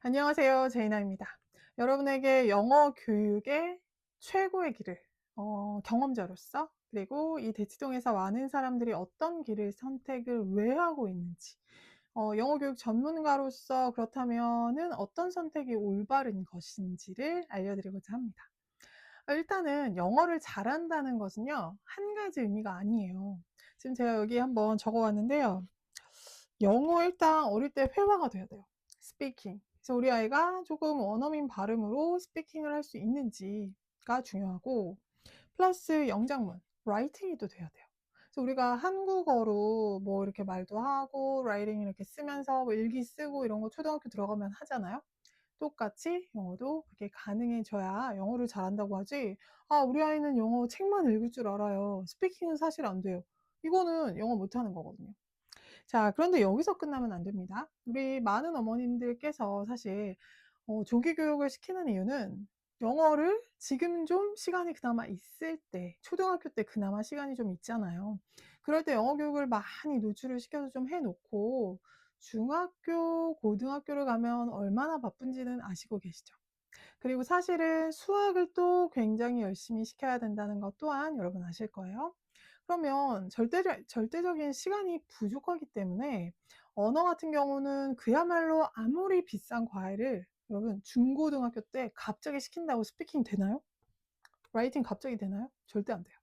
안녕하세요. 제이나입니다. 여러분에게 영어 교육의 최고의 길을 경험자로서, 그리고 이 대치동에서 많은 사람들이 어떤 길을 선택을 왜 하고 있는지, 영어 교육 전문가로서 그렇다면은 어떤 선택이 올바른 것인지를 알려드리고자 합니다. 일단은 영어를 잘한다는 것은요, 한 가지 의미가 아니에요. 지금 제가 여기 한번 적어 왔는데요. 영어 일단 어릴 때 회화가 돼야 돼요. 스피킹. 그래서 우리 아이가 조금 원어민 발음으로 스피킹을 할 수 있는지가 중요하고, 플러스 영장문, 라이팅이 또 돼야 돼요. 그래서 우리가 한국어로 뭐 이렇게 말도 하고 라이팅 이렇게 쓰면서 뭐 일기 쓰고 이런 거 초등학교 들어가면 하잖아요. 똑같이 영어도 그게 가능해져야 영어를 잘한다고 하지. 아, 우리 아이는 영어 책만 읽을 줄 알아요. 스피킹은 사실 안 돼요. 이거는 영어 못하는 거거든요. 자, 그런데 여기서 끝나면 안 됩니다. 우리 많은 어머님들께서 사실 조기 교육을 시키는 이유는 영어를 지금 좀 시간이 그나마 있을 때, 초등학교 때 그나마 시간이 좀 있잖아요. 그럴 때 영어 교육을 많이 노출을 시켜서 좀 해 놓고 중학교, 고등학교를 가면 얼마나 바쁜지는 아시고 계시죠? 그리고 사실은 수학을 또 굉장히 열심히 시켜야 된다는 것 또한 여러분 아실 거예요. 그러면 절대적인 시간이 부족하기 때문에 언어 같은 경우는 그야말로 아무리 비싼 과외를 여러분 중고등학교 때 갑자기 시킨다고 스피킹 되나요? 라이팅 갑자기 되나요? 절대 안 돼요.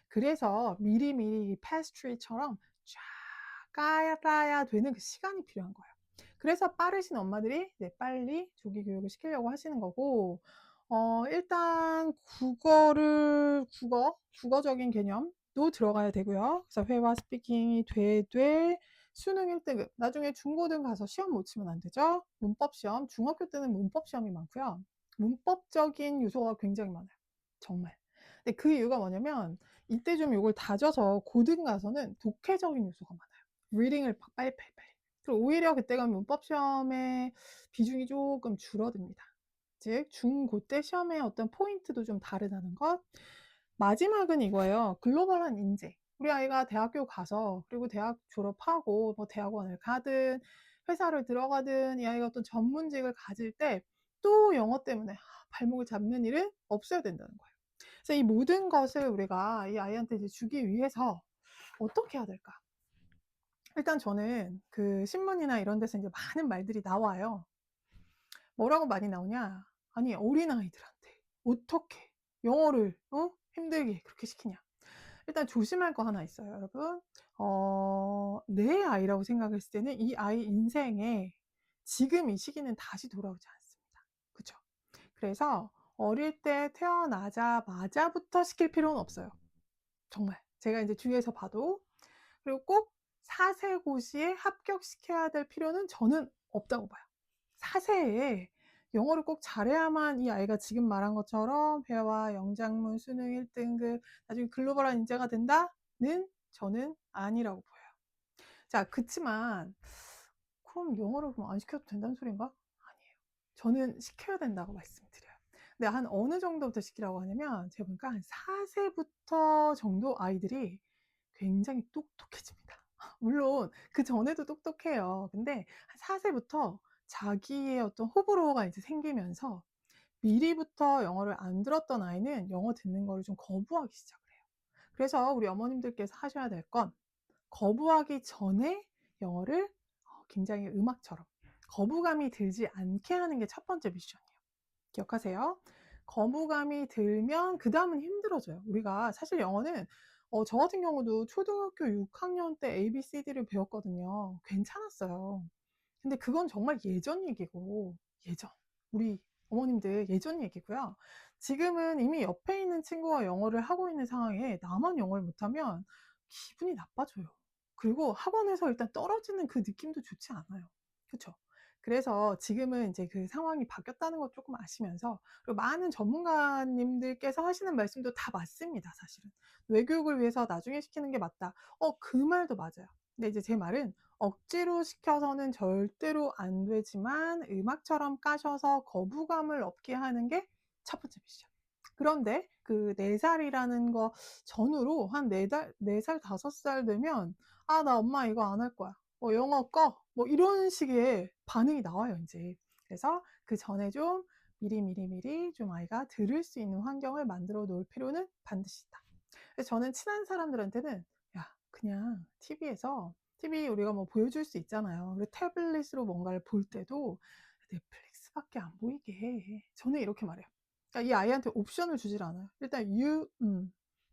그래서 미리미리 이 패스트리처럼 쫙 깔아야 되는 그 시간이 필요한 거예요. 그래서 빠르신 엄마들이 빨리 조기 교육을 시키려고 하시는 거고, 일단 국어적인 개념도 들어가야 되고요. 그래서 회화 스피킹이 되되 수능 1등급, 나중에 중고등 가서 시험 못 치면 안 되죠. 문법 시험, 중학교 때는 문법 시험이 많고요. 문법적인 요소가 굉장히 많아요. 정말. 근데 그 이유가 뭐냐면 이때 좀 요걸 다져서 고등 가서는 독해적인 요소가 많아요. 리딩을 빨리빨리. 그리고 오히려 그때 가면 문법 시험의 비중이 조금 줄어듭니다. 즉 중고 때 시험의 어떤 포인트도 좀 다르다는 것. 마지막은 이거예요. 글로벌한 인재. 우리 아이가 대학교 가서, 그리고 대학 졸업하고 뭐 대학원을 가든 회사를 들어가든 이 아이가 어떤 전문직을 가질 때 또 영어 때문에 발목을 잡는 일은 없어야 된다는 거예요. 그래서 이 모든 것을 우리가 이 아이한테 이제 주기 위해서 어떻게 해야 될까? 일단 저는 그 신문이나 이런 데서 이제 많은 말들이 나와요. 뭐라고 많이 나오냐? 아니, 어린아이들한테 어떻게 영어를 힘들게 그렇게 시키냐? 일단 조심할 거 하나 있어요, 여러분. 내 아이라고 생각했을 때는 이 아이 인생에 지금 이 시기는 다시 돌아오지 않습니다. 그쵸? 그래서 어릴 때 태어나자마자부터 시킬 필요는 없어요. 정말. 제가 이제 주위에서 봐도. 그리고 꼭 사세고시에 합격시켜야 될 필요는 저는 없다고 봐요. 사세에 영어를 꼭 잘해야만 이 아이가 지금 말한 것처럼 회화, 영장문, 수능 1등급, 나중에 글로벌한 인재가 된다는 저는 아니라고 보여요. 자, 그치만 그럼 영어를 그럼 안 시켜도 된다는 소린가? 아니에요. 저는 시켜야 된다고 말씀드려요. 근데 한 어느 정도부터 시키라고 하냐면 제가 보니까 한 4세부터 정도 아이들이 굉장히 똑똑해집니다. 물론 그 전에도 똑똑해요. 근데 한 4세부터 자기의 어떤 호불호가 이제 생기면서 미리부터 영어를 안 들었던 아이는 영어 듣는 거를 좀 거부하기 시작을 해요. 그래서 우리 어머님들께서 하셔야 될 건 거부하기 전에 영어를 굉장히 음악처럼 거부감이 들지 않게 하는 게 첫 번째 미션이에요. 기억하세요. 거부감이 들면 그 다음은 힘들어져요. 우리가 사실 영어는 저 같은 경우도 초등학교 6학년 때 ABCD를 배웠거든요. 괜찮았어요. 근데 그건 정말 예전 얘기고, 예전. 우리 어머님들 예전 얘기고요. 지금은 이미 옆에 있는 친구가 영어를 하고 있는 상황에 나만 영어를 못하면 기분이 나빠져요. 그리고 학원에서 일단 떨어지는 그 느낌도 좋지 않아요. 그쵸? 그래서 지금은 이제 그 상황이 바뀌었다는 것 조금 아시면서, 그리고 많은 전문가님들께서 하시는 말씀도 다 맞습니다, 사실은. 외교육을 위해서 나중에 시키는 게 맞다. 그 말도 맞아요. 근데 이제 제 말은 억지로 시켜서는 절대로 안 되지만 음악처럼 까셔서 거부감을 없게 하는 게 첫 번째 미션. 그런데 그 4살이라는 거 전후로 한 4살, 5살 되면 아, 나 엄마 이거 안 할 거야. 영어 꺼. 뭐 이런 식의 반응이 나와요, 이제. 그래서 그 전에 좀 미리 좀 아이가 들을 수 있는 환경을 만들어 놓을 필요는 반드시 있다. 그래서 저는 친한 사람들한테는 야, 그냥 TV 우리가 뭐 보여줄 수 있잖아요. 그리고 태블릿으로 뭔가를 볼 때도 넷플릭스밖에 안 보이게 해. 저는 이렇게 말해요. 그러니까 이 아이한테 옵션을 주질 않아요. 일단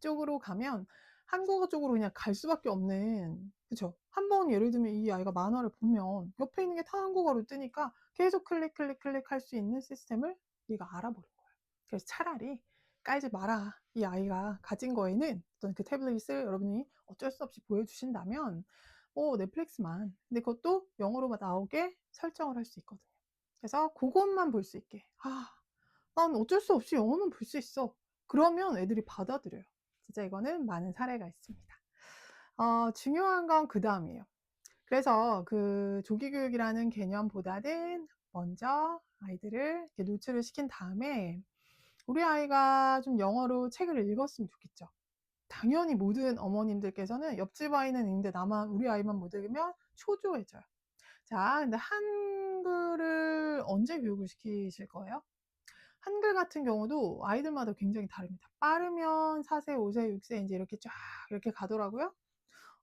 쪽으로 가면 한국어 쪽으로 그냥 갈 수밖에 없는, 그쵸? 한번 예를 들면 이 아이가 만화를 보면 옆에 있는 게 다 한국어로 뜨니까 계속 클릭할 수 있는 시스템을 얘가 알아버린 거예요. 그래서 차라리 깔지 마라. 이 아이가 가진 거에는 어떤 그 태블릿을 여러분이 어쩔 수 없이 보여주신다면 넷플릭스만, 근데 그것도 영어로 나오게 설정을 할 수 있거든요. 그래서 그것만 볼 수 있게, 난 어쩔 수 없이 영어만 볼 수 있어, 그러면 애들이 받아들여요. 진짜 이거는 많은 사례가 있습니다. 중요한 건 그 다음이에요. 그래서 그 조기 교육이라는 개념보다는 먼저 아이들을 이렇게 노출을 시킨 다음에 우리 아이가 좀 영어로 책을 읽었으면 좋겠죠. 당연히 모든 어머님들께서는 옆집 아이는 읽는데 나만, 우리 아이만 못 읽으면 초조해져요. 자, 근데 한글을 언제 교육을 시키실 거예요? 한글 같은 경우도 아이들마다 굉장히 다릅니다. 빠르면 4세, 5세, 6세 이제 이렇게 쫙 이렇게 가더라고요.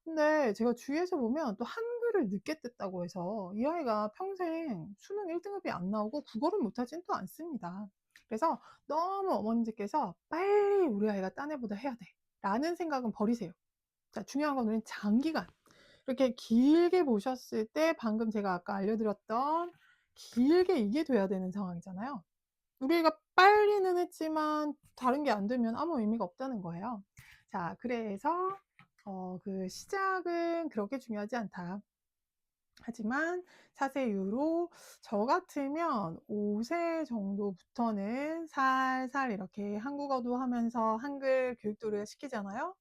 근데 제가 주위에서 보면 또 한글을 늦게 뗐다고 해서 이 아이가 평생 수능 1등급이 안 나오고 국어를 못하지는 또 않습니다. 그래서 너무 어머님들께서 빨리 우리 아이가 딴 애보다 해야 돼 라는 생각은 버리세요. 자, 중요한 건 우리는 장기간 이렇게 길게 보셨을 때 방금 제가 아까 알려드렸던 길게 이게 돼야 되는 상황이잖아요. 우리가 빨리는 했지만 다른 게 안 되면 아무 의미가 없다는 거예요. 자, 그래서 그 시작은 그렇게 중요하지 않다. 하지만 4세 이후로 저 같으면 5세 정도부터는 살살 이렇게 한국어도 하면서 한글 교육도를 시키잖아요.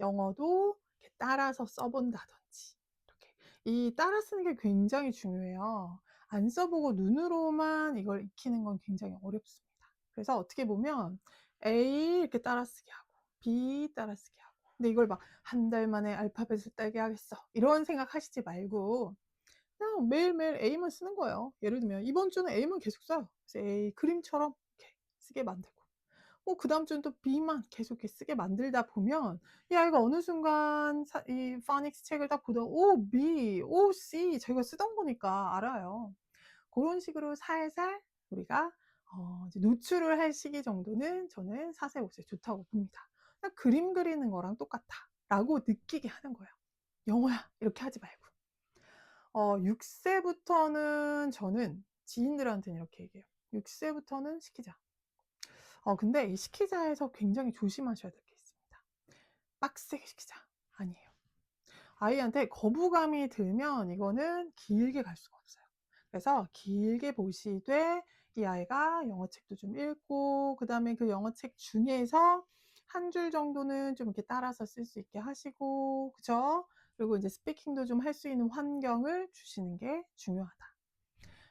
영어도 이렇게 따라서 써본다든지, 이렇게 이 따라 쓰는 게 굉장히 중요해요. 안 써보고 눈으로만 이걸 익히는 건 굉장히 어렵습니다. 그래서 어떻게 보면 A 이렇게 따라쓰기 하고 B 따라쓰기 하고, 근데 이걸 막 한 달 만에 알파벳을 따게 하겠어 이런 생각 하시지 말고 그냥 매일매일 A만 쓰는 거예요. 예를 들면 이번 주는 A만 계속 써요. 그래서 A 그림처럼 이렇게 쓰게 만들고, 그 다음 주는 또 B만 계속 이렇게 쓰게 만들다 보면 이 아이가 어느 순간 이 파닉스 책을 딱 보다 B, C 자기가 쓰던 거니까 알아요. 그런 식으로 살살 우리가 이제 노출을 할 시기 정도는 저는 4세, 5세 좋다고 봅니다. 그냥 그림 그리는 거랑 똑같다 라고 느끼게 하는 거예요. 영어야 이렇게 하지 말고. 6세부터는 저는 지인들한테는 이렇게 얘기해요. 6세부터는 시키자. 근데 이 시키자에서 굉장히 조심하셔야 될 게 있습니다. 빡세게 시키자. 아니에요. 아이한테 거부감이 들면 이거는 길게 갈 수가 없어요. 그래서 길게 보시되 이 아이가 영어책도 좀 읽고 그 다음에 그 영어책 중에서 한 줄 정도는 좀 이렇게 따라서 쓸 수 있게 하시고, 그죠? 그리고 이제 스피킹도 좀 할 수 있는 환경을 주시는 게 중요하다.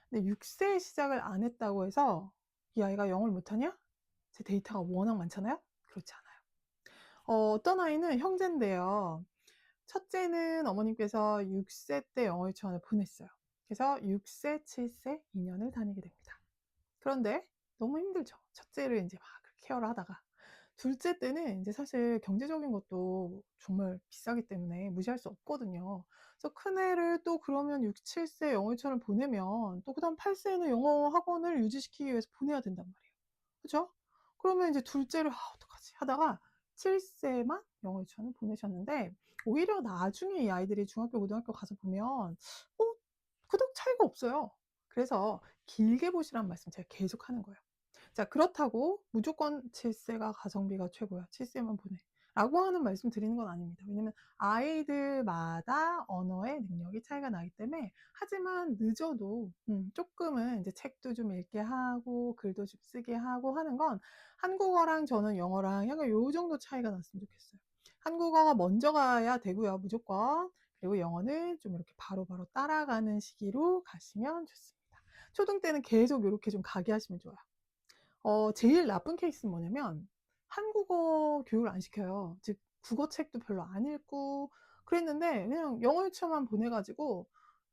근데 6세에 시작을 안 했다고 해서 이 아이가 영어를 못하냐? 제 데이터가 워낙 많잖아요. 그렇지 않아요. 어떤 아이는 형제인데요. 첫째는 어머님께서 6세 때 영어 유치원을 보냈어요. 그래서 6세, 7세 2년을 다니게 됩니다. 그런데 너무 힘들죠. 첫째를 이제 막 케어를 하다가 둘째 때는 이제 사실 경제적인 것도 정말 비싸기 때문에 무시할 수 없거든요. 그래서 큰애를 또 그러면 6, 7세 영어 유치원을 보내면 또 그다음 8세에는 영어 학원을 유지시키기 위해서 보내야 된단 말이에요. 그죠? 그러면 이제 둘째를 어떡하지 하다가 7세만 영어 유치원을 보내셨는데, 오히려 나중에 이 아이들이 중학교, 고등학교 가서 보면 그닥 차이가 없어요. 그래서 길게 보시라는 말씀 제가 계속 하는 거예요. 자, 그렇다고 무조건 7세가 가성비가 최고야, 7세만 보내 라고 하는 말씀 드리는 건 아닙니다. 왜냐면 아이들마다 언어의 능력이 차이가 나기 때문에. 하지만 늦어도 조금은 이제 책도 좀 읽게 하고 글도 좀 쓰게 하고 하는 건 한국어랑 저는 영어랑 약간 요 정도 차이가 났으면 좋겠어요. 한국어가 먼저 가야 되고요, 무조건. 그리고 영어는 좀 이렇게 바로바로 따라가는 시기로 가시면 좋습니다. 초등 때는 계속 이렇게 좀 가게 하시면 좋아요. 제일 나쁜 케이스는 뭐냐면 한국어 교육을 안 시켜요. 즉 국어책도 별로 안 읽고 그랬는데 그냥 영어 유치원만 보내가지고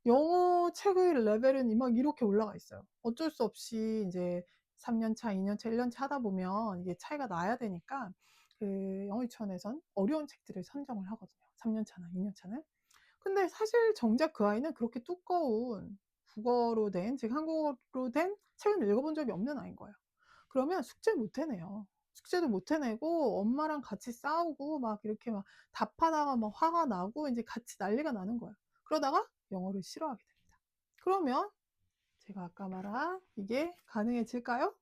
영어 책의 레벨은 막 이렇게 올라가 있어요. 어쩔 수 없이 인제 3 년 차, 2년 차, 1년 차 하다 보면 이게 차이가 나야 되니까 그 영어 유치원에선 어려운 책들을 선정을 하거든요, 3년 차나 2년 차는. 근데 사실 정작 그 아이는 그렇게 두꺼운 국어로 된, 즉 한국어로 된 책은 읽어본 적이 없는 아이인 거예요. 그러면 숙제를 못 해내요. 숙제도 못 해내고 엄마랑 같이 싸우고 막 이렇게 막 답하다가 막 화가 나고 인제 같이 난리가 나는 거예요. 그러다가 영어를 싫어하게 됩니다. 그러면 제가 아까 말한 이게 가능해질까요?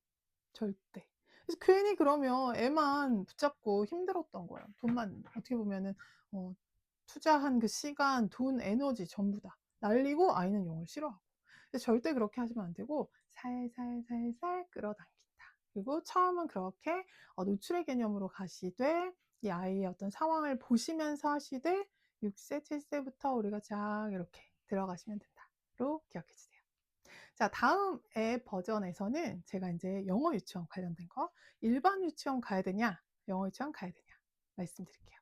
절대. 그래서 괜히 그러면 애만 붙잡고 힘들었던 거예요. 돈만 어떻게 보면은 어 투자한 그 시간, 돈, 에너지 전부 다 날리고 아이는 영어를 싫어하고. 그래서 절대 그렇게 하시면 안 되고 살살살살 끌어당긴다. 그리고 처음은 그렇게 노출의 개념으로 가시되 이 아이의 어떤 상황을 보시면서 하시되 6 세, 7 세부터 우리가 쫙 이렇게 들어가시면 된다로 기억해 주세요. 자, 다음 앱 버전에서는 제가 인제 영어 유치원 관련된 거, 일반 유치원 가야 되냐, 영어 유치원 가야 되냐 말씀드릴게요.